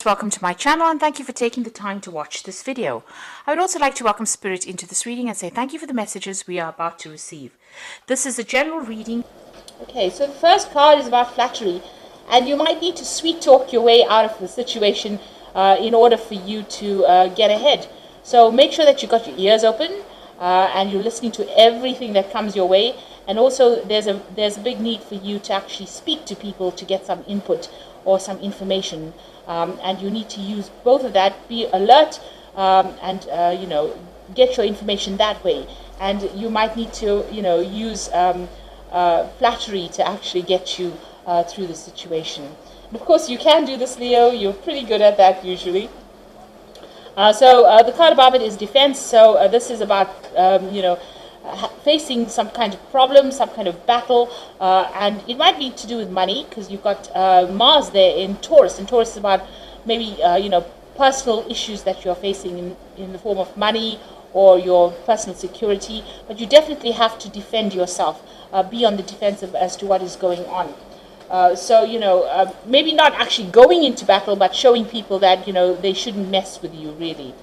Welcome to my channel and thank you for taking the time to watch this video. I would also like to welcome Spirit into this reading and say thank you for the messages we are about to receive. This is a general reading. Okay, so the first card is about flattery, and you might need to sweet talk your way out of the situation in order for you to get ahead. So make sure that you've got your ears open and you're listening to everything that comes your way. And also there's a big need for you to actually speak to people to get some input or some information. And you need to use both of that. Be alert and get your information that way. And you might need to use flattery to actually get you through the situation. And of course, you can do this, Leo. You're pretty good at that usually. So the card above it is defense. So this is about facing some kind of problem, some kind of battle, and it might be to do with money, because you've got Mars there in Taurus, and Taurus is about maybe personal issues that you're facing in the form of money or your personal security, but you definitely have to defend yourself, be on the defensive as to what is going on. Maybe not actually going into battle, but showing people that they shouldn't mess with you, really.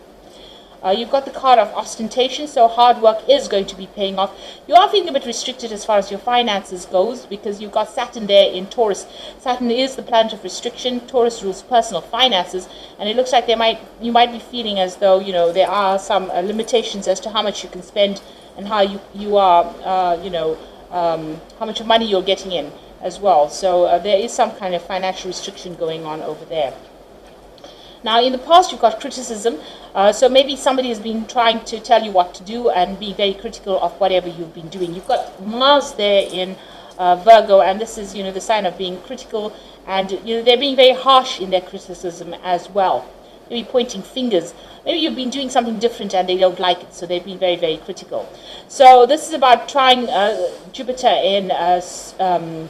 You've got the card of ostentation, so hard work is going to be paying off. You are feeling a bit restricted as far as your finances goes, because you've got Saturn there in Taurus. Saturn is the planet of restriction. Taurus rules personal finances, and it looks like you might be feeling as though there are some limitations as to how much you can spend and how you are how much money you're getting in as well. So there is some kind of financial restriction going on over there. Now, in the past, you've got criticism. So maybe somebody has been trying to tell you what to do and be very critical of whatever you've been doing. You've got Mars there in Virgo, and this is, the sign of being critical. And, they're being very harsh in their criticism as well. Maybe pointing fingers. Maybe you've been doing something different and they don't like it, so they've been very, very critical. So this is about trying Jupiter in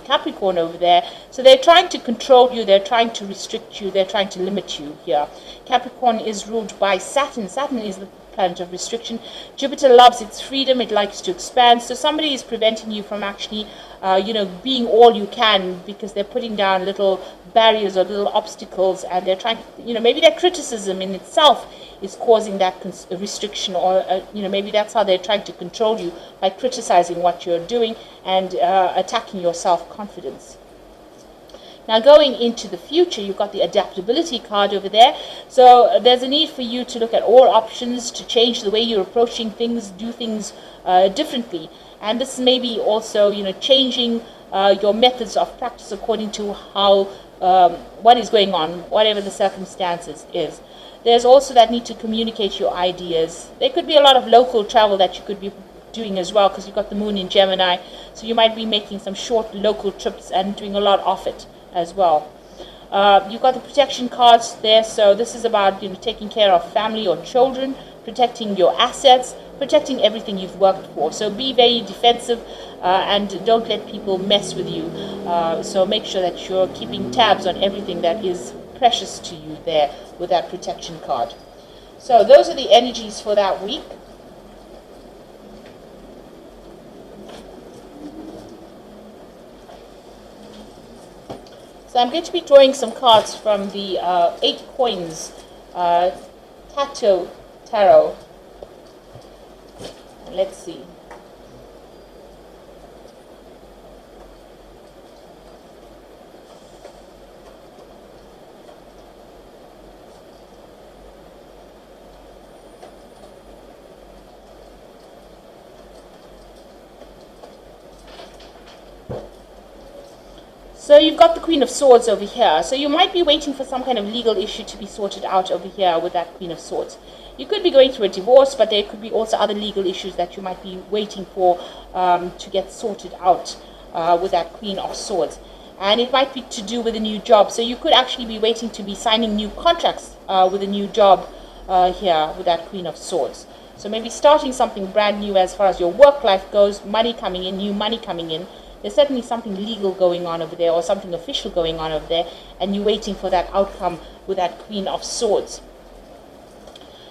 Capricorn over there. So they're trying to control you, they're trying to restrict you, they're trying to limit you here. Capricorn is ruled by Saturn. Saturn is the planet of restriction. Jupiter loves its freedom, it likes to expand. So somebody is preventing you from actually being all you can, because they're putting down little barriers or little obstacles, and they're trying maybe their criticism in itself is causing that restriction, or maybe that's how they're trying to control you, by criticizing what you're doing and attacking your self-confidence. Now, going into the future, you've got the adaptability card over there. So there's a need for you to look at all options, to change the way you're approaching things, do things differently. And this may be also, changing your methods of practice according to how what is going on, whatever the circumstances is. There's also that need to communicate your ideas. There could be a lot of local travel that you could be doing as well, because you've got the moon in Gemini. So you might be making some short local trips and doing a lot of it as well. You've got the protection cards there. So this is about taking care of family or children, protecting your assets, protecting everything you've worked for. So be very defensive and don't let people mess with you. So make sure that you're keeping tabs on everything that is precious to you there with that protection card. So those are the energies for that week. So I'm going to be drawing some cards from the 8 Coins Tarot. Let's see. So you've got the Queen of Swords over here. So you might be waiting for some kind of legal issue to be sorted out over here with that Queen of Swords. You could be going through a divorce, but there could be also other legal issues that you might be waiting for to get sorted out with that Queen of Swords. And it might be to do with a new job. So you could actually be waiting to be signing new contracts with a new job here with that Queen of Swords. So maybe starting something brand new as far as your work life goes, money coming in, new money coming in. There's certainly something legal going on over there, or something official going on over there, and you're waiting for that outcome with that Queen of Swords.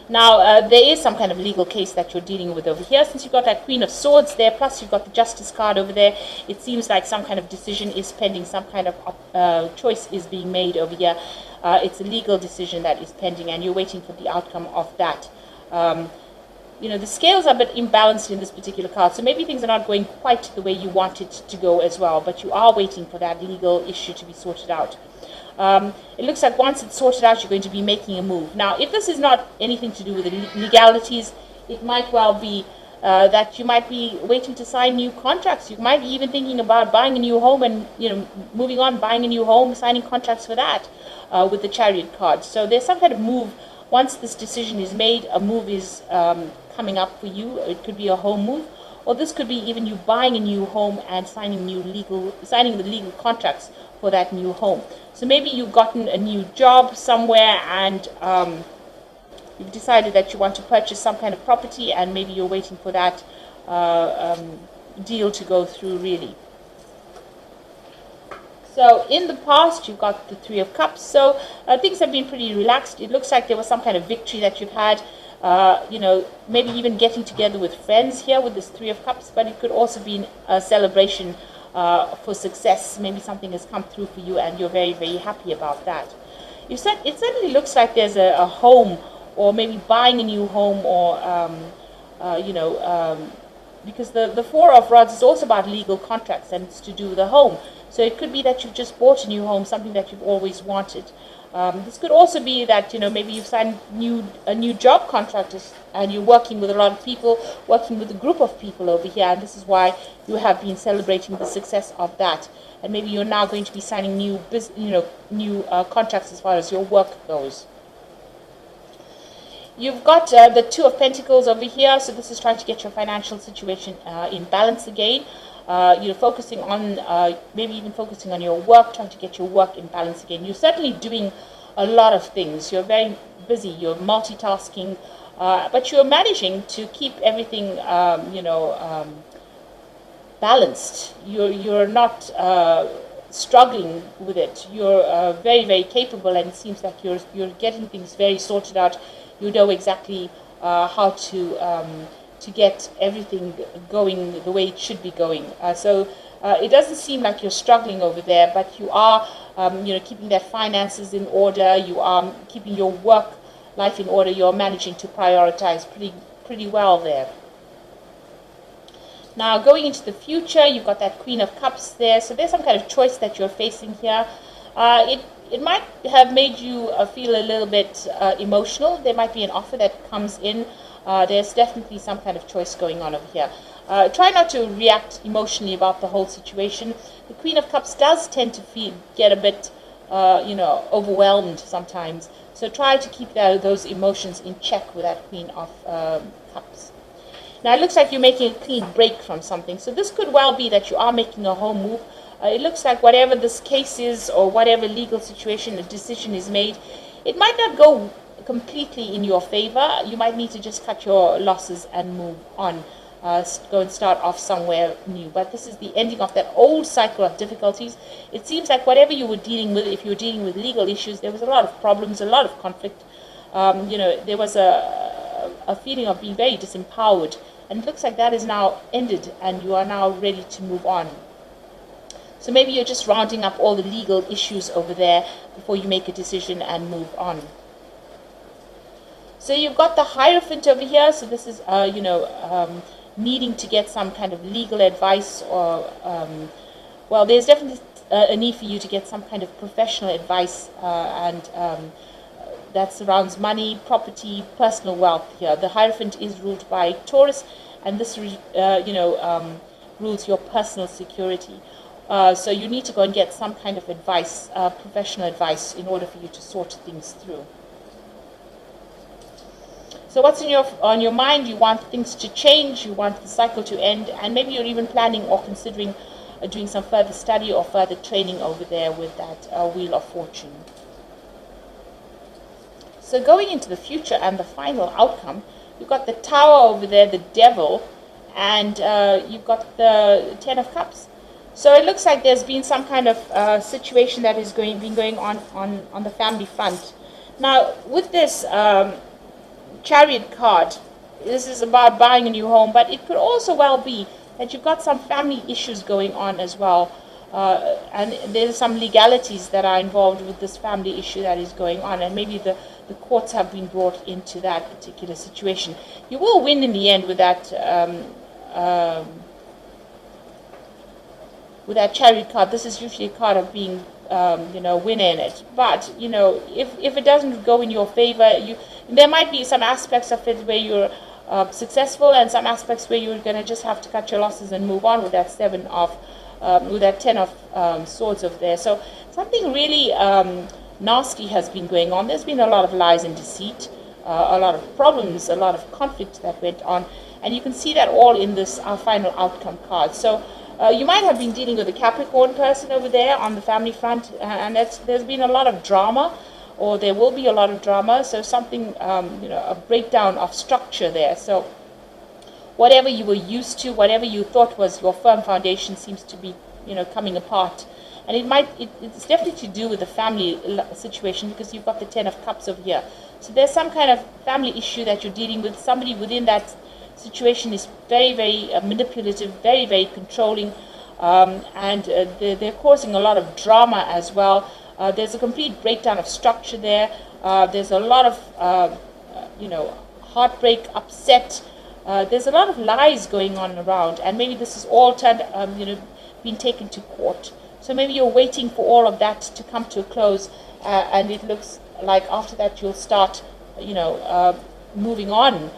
Now, there is some kind of legal case that you're dealing with over here. Since you've got that Queen of Swords there, plus you've got the Justice card over there, it seems like some kind of decision is pending, some kind of choice is being made over here. It's a legal decision that is pending, and you're waiting for the outcome of that. You know, the scales are a bit imbalanced in this particular card, so maybe things are not going quite the way you want it to go as well, but you are waiting for that legal issue to be sorted out. It looks like once it's sorted out, you're going to be making a move. Now, if this is not anything to do with the legalities, it might well be that you might be waiting to sign new contracts. You might be even thinking about buying a new home and, you know, moving on, buying a new home, signing contracts for that with the Chariot card. So there's some kind of move. Once this decision is made, a move is coming up for you. It could be a home move, or this could be even you buying a new home and signing the legal contracts for that new home. So maybe you've gotten a new job somewhere, and you've decided that you want to purchase some kind of property, and maybe you're waiting for that deal to go through, really. So in the past, you've got the Three of Cups. So things have been pretty relaxed. It looks like there was some kind of victory that you've had. You know, maybe even getting together with friends here with this Three of Cups, but it could also be a celebration for success. Maybe something has come through for you and you're very, very happy about that. It certainly looks like there's a home, or maybe buying a new home, or you know, because the Four of Rods is also about legal contracts, and it's to do with a home. So it could be that you've just bought a new home, something that you've always wanted. This could also be that, you know, maybe you've signed a new job contract, and you're working with a lot of people, working with a group of people over here, and this is why you have been celebrating the success of that. And maybe you're now going to be signing new contracts as far as your work goes. You've got the Two of Pentacles over here, so this is trying to get your financial situation in balance again. You're focusing on, maybe even focusing on your work, trying to get your work in balance again. You're certainly doing a lot of things. You're very busy. You're multitasking, but you're managing to keep everything, you know, balanced. You're not struggling with it. You're very, very capable, and it seems like you're getting things very sorted out. You know exactly how to get everything going the way it should be going. So it doesn't seem like you're struggling over there, but you are, you know, keeping that finances in order. You are keeping your work life in order. You're managing to prioritize pretty well there. Now, going into the future, you've got that Queen of Cups there. So there's some kind of choice that you're facing here. It might have made you feel a little bit emotional. There might be an offer that comes in. There's definitely some kind of choice going on over here. Try not to react emotionally about the whole situation. The Queen of Cups does tend to get a bit, you know, overwhelmed sometimes. So try to keep those emotions in check with that Queen of Cups. Now, it looks like you're making a clean break from something. So this could well be that you are making a home move. It looks like whatever this case is, or whatever legal situation, a decision is made, it might not go completely in your favor. You might need to just cut your losses and move on. Go and start off somewhere new. But this is the ending of that old cycle of difficulties. It seems like whatever you were dealing with, if you were dealing with legal issues, there was a lot of problems, a lot of conflict. You know, there was a feeling of being very disempowered. And it looks like that is now ended, and you are now ready to move on. So maybe you're just rounding up all the legal issues over there before you make a decision and move on. So you've got the Hierophant over here. So this is, you know, needing to get some kind of legal advice, or, well, there's definitely a need for you to get some kind of professional advice, and that surrounds money, property, personal wealth here. The Hierophant is ruled by Taurus, and this, you know, rules your personal security. So you need to go and get some kind of advice, professional advice, in order for you to sort things through. So what's on your mind? You want things to change, you want the cycle to end, and maybe you're even planning or considering doing some further study or further training over there with that Wheel of Fortune. So going into the future and the final outcome, you've got the Tower over there, the Devil, and you've got the Ten of Cups. So it looks like there's been some kind of situation that is been going on the family front. Now, with this Chariot card. This is about buying a new home, but it could also well be that you've got some family issues going on as well. And there's some legalities that are involved with this family issue that is going on, and maybe the courts have been brought into that particular situation. You will win in the end with that Chariot card. This is usually a card of being winner in it. But if it doesn't go in your favor, there might be some aspects of it where you're successful, and some aspects where you're going to just have to cut your losses and move on with that with that 10 of swords over there. So something really nasty has been going on. There's been a lot of lies and deceit, a lot of problems, a lot of conflict that went on, and you can see that all in this final outcome card. So you might have been dealing with a Capricorn person over there on the family front, and there's been a lot of drama, or there will be a lot of drama. So something, a breakdown of structure there. So whatever you were used to, whatever you thought was your firm foundation, seems to be, coming apart. And it's definitely to do with the family situation, because you've got the 10 of Cups over here. So there's some kind of family issue that you're dealing with. Somebody within that situation is very, very manipulative, very, very controlling, and they're causing a lot of drama as well. There's a complete breakdown of structure there. There's a lot of, heartbreak, upset. There's a lot of lies going on around, and maybe this is all being taken to court. So maybe you're waiting for all of that to come to a close, and it looks like after that you'll start, moving on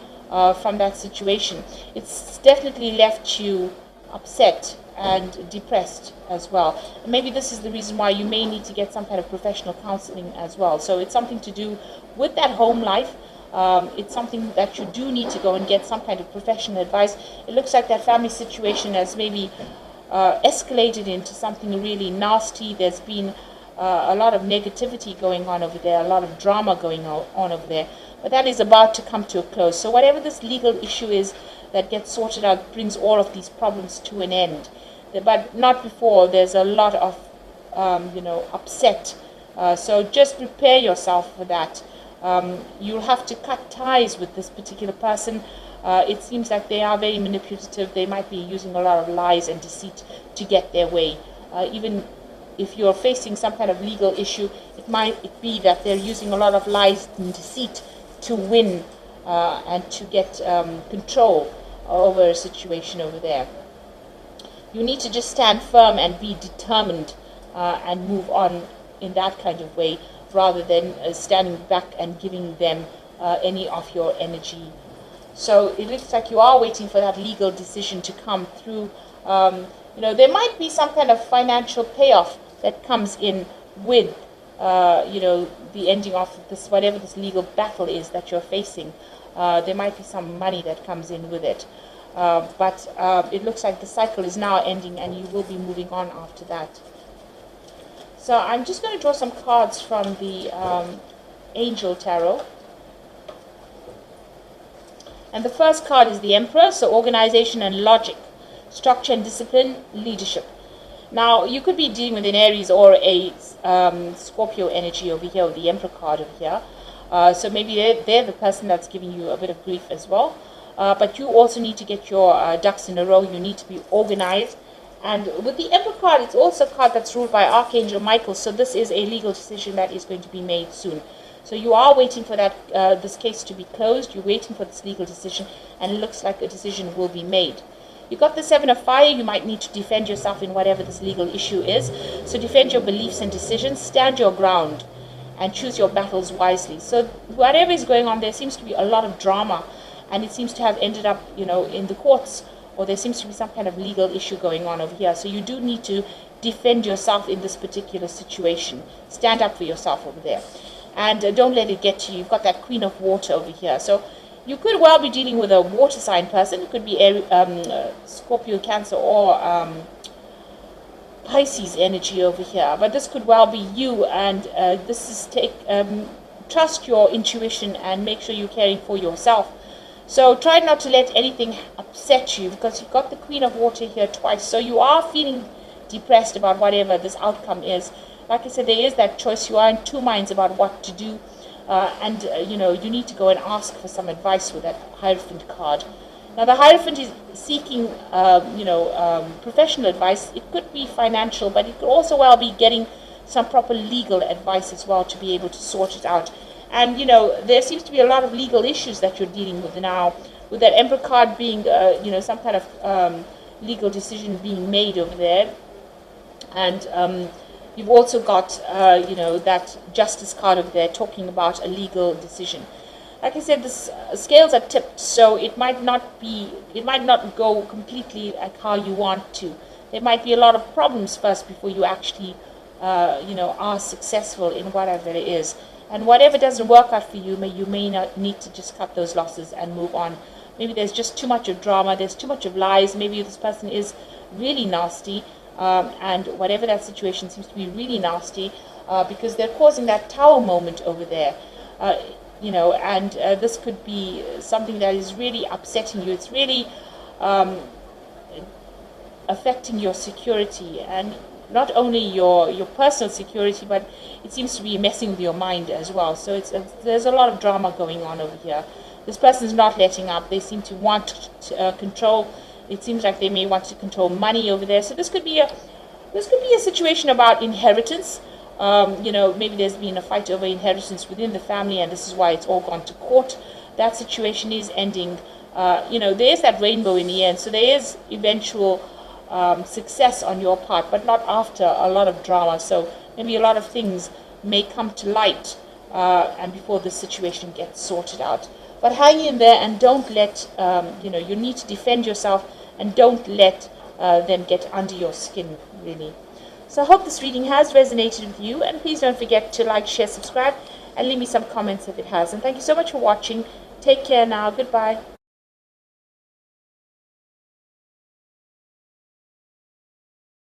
from that situation. It's definitely left you upset and depressed as well. And maybe this is the reason why you may need to get some kind of professional counseling as well. So it's something to do with that home life. It's something that you do need to go and get some kind of professional advice. It looks like that family situation has maybe escalated into something really nasty. There's been a lot of negativity going on over there, a lot of drama going on over there. But that is about to come to a close. So whatever this legal issue is that gets sorted out brings all of these problems to an end. But not before there's a lot of, upset. So just prepare yourself for that. You'll have to cut ties with this particular person. It seems like they are very manipulative. They might be using a lot of lies and deceit to get their way. Even if you're facing some kind of legal issue, it might be that they're using a lot of lies and deceit to win and to get control over a situation over there. You need to just stand firm and be determined and move on in that kind of way, rather than standing back and giving them any of your energy. So it looks like you are waiting for that legal decision to come through. There might be some kind of financial payoff that comes in with, the ending of this, whatever this legal battle is that you're facing. There might be some money that comes in with it. But it looks like the cycle is now ending, and you will be moving on after that. So I'm just going to draw some cards from the Angel Tarot. And the first card is the Emperor, so organization and logic, structure and discipline, leadership. Now, you could be dealing with an Aries or a Scorpio energy over here, with the Emperor card over here. So maybe they're the person that's giving you a bit of grief as well. But you also need to get your ducks in a row. You need to be organized. And with the Emperor card, it's also a card that's ruled by Archangel Michael. So this is a legal decision that is going to be made soon. So you are waiting for that this case to be closed. You're waiting for this legal decision, and it looks like a decision will be made. You got the Seven of Fire. You might need to defend yourself in whatever this legal issue is. So defend your beliefs and decisions. Stand your ground and choose your battles wisely. So whatever is going on, there seems to be a lot of drama, and it seems to have ended up, in the courts, or there seems to be some kind of legal issue going on over here. So you do need to defend yourself in this particular situation. Stand up for yourself over there. And don't let it get to you. You've got that Queen of Water over here. So you could well be dealing with a water sign person. It could be Scorpio, Cancer, or Pisces energy over here. But this could well be you. And this is trust your intuition and make sure you're caring for yourself. So try not to let anything upset you, because you've got the Queen of Water here twice. So you are feeling depressed about whatever this outcome is. Like I said, there is that choice. You are in two minds about what to do. you know, you need to go and ask for some advice with that Hierophant card. Now, the Hierophant is seeking, professional advice. It could be financial, but it could also well be getting some proper legal advice as well to be able to sort it out. And, you know, there seems to be a lot of legal issues that you're dealing with now, with that Emperor card being, some kind of legal decision being made over there. And you've also got, that Justice card over there talking about a legal decision. Like I said, the scales are tipped, so it might not go completely like how you want to. There might be a lot of problems first before you actually, are successful in whatever it is. And whatever doesn't work out for you, you may not need to just cut those losses and move on. Maybe there's just too much of drama, there's too much of lies, maybe this person is really nasty, and whatever that situation seems to be really nasty, because they're causing that Tower moment over there. And this could be something that is really upsetting you. It's really affecting your security, and not only your personal security, but it seems to be messing with your mind as well. So there's a lot of drama going on over here. This person's not letting up. They seem to want control. It seems like they may want to control money over there. So this could be a situation about inheritance. Maybe there's been a fight over inheritance within the family, and this is why it's all gone to court. That situation is ending. There is that rainbow in the end, so there is eventual success on your part, but not after a lot of drama. So maybe a lot of things may come to light, and before the situation gets sorted out. But hang in there, and don't let, you need to defend yourself, and don't let them get under your skin, really. So I hope this reading has resonated with you, and please don't forget to like, share, subscribe, and leave me some comments if it has. And thank you so much for watching. Take care now. Goodbye.